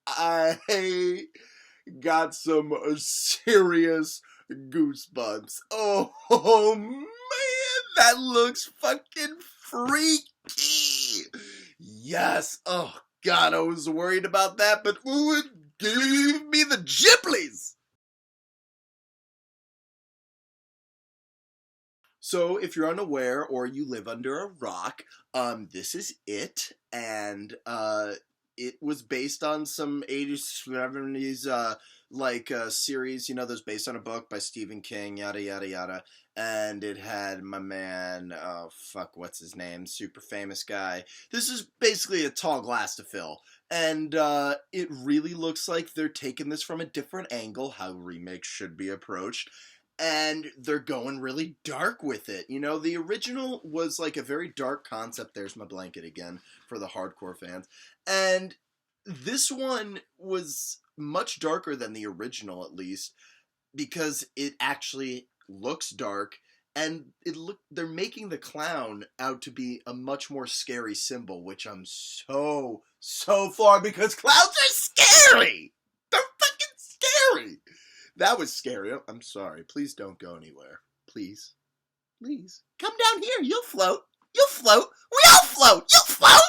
I got some serious goosebumps. Oh man, that looks fucking freaky. Yes. Oh God, I was worried about that, but ooh, it gave me the Ghiblis. So, if you're unaware or you live under a rock, this is it, and it was based on some 80s, 70s, series. You know, that's based on a book by Stephen King, yada yada yada, and it had my man, oh fuck, what's his name, super famous guy. This is basically a tall glass to fill. And it really looks like they're taking this from a different angle, how remakes should be approached, and they're going really dark with it. You know, the original was like a very dark concept. There's my blanket again for the hardcore fans. And this one was much darker than the original, at least, because it actually looks dark, and they're making the clown out to be a much more scary symbol, which I'm so for, because clowns are scary. They're fucking scary. That was scary. I'm sorry. Please don't go anywhere. Please. Please. Come down here. You'll float. You'll float. We all float. You'll float.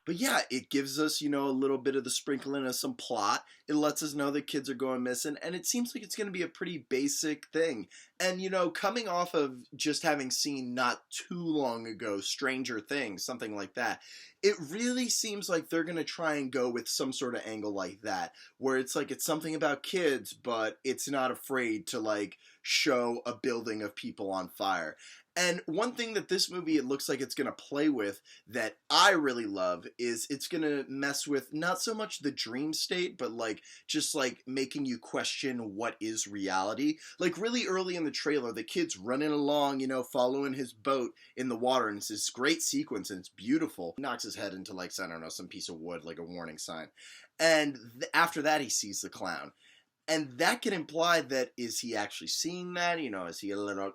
But yeah, it gives us, you know, a little bit of the sprinkling of some plot. It lets us know that kids are going missing, and it seems like it's going to be a pretty basic thing. And, you know, coming off of just having seen not too long ago Stranger Things, something like that, it really seems like they're going to try and go with some sort of angle like that, where it's like it's something about kids, but it's not afraid to, like, show a building of people on fire. And one thing that this movie, it looks like it's going to play with, that I really love, is it's going to mess with not so much the dream state, but like just like making you question what is reality. Like really early in the trailer, the kid's running along, you know, following his boat in the water, and it's this great sequence, and it's beautiful. He knocks his head into, like, I don't know, some piece of wood, like a warning sign. And after that, he sees the clown. And that can imply that, is he actually seeing that? You know, is he a little...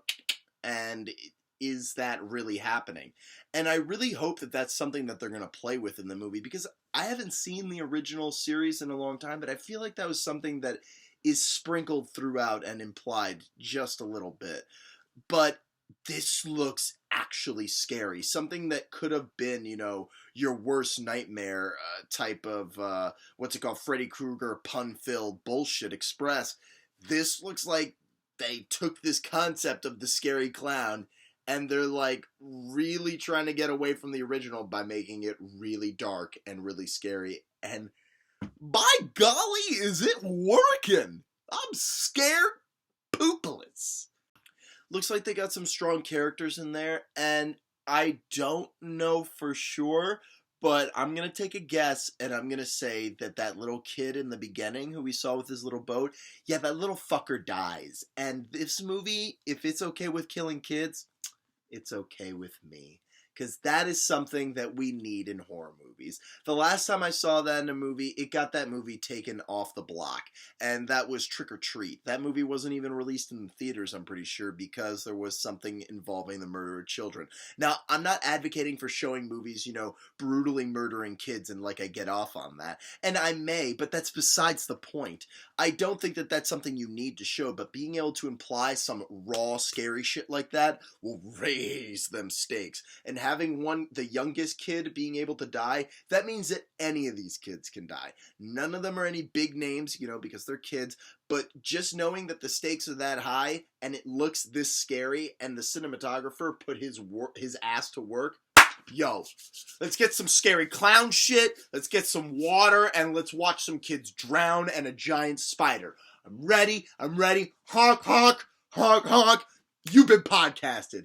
And is that really happening? And I really hope that that's something that they're going to play with in the movie, because I haven't seen the original series in a long time, but I feel like that was something that is sprinkled throughout and implied just a little bit. But this looks actually scary. Something that could have been, you know, your worst nightmare type of, what's it called, Freddy Krueger pun-filled bullshit express. This looks like they took this concept of the scary clown, and they're like really trying to get away from the original by making it really dark and really scary. And by golly, is it working? I'm scared poopless. Looks like they got some strong characters in there, and I don't know for sure, but I'm going to take a guess, and I'm going to say that that little kid in the beginning who we saw with his little boat, yeah, that little fucker dies. And this movie, if it's okay with killing kids, it's okay with me. Because that is something that we need in horror movies. The last time I saw that in a movie, it got that movie taken off the block. And that was Trick or Treat. That movie wasn't even released in the theaters, I'm pretty sure, because there was something involving the murder of children. Now, I'm not advocating for showing movies, you know, brutally murdering kids, and like I get off on that. And I may, but that's besides the point. I don't think that that's something you need to show, but being able to imply some raw, scary shit like that will raise them stakes. And having the youngest kid being able to die, that means that any of these kids can die. None of them are any big names, you know, because they're kids, but just knowing that the stakes are that high and it looks this scary, and the cinematographer put his ass to work, yo, let's get some scary clown shit, let's get some water, and let's watch some kids drown and a giant spider. I'm ready, honk, honk, honk, honk. You've been podcasted.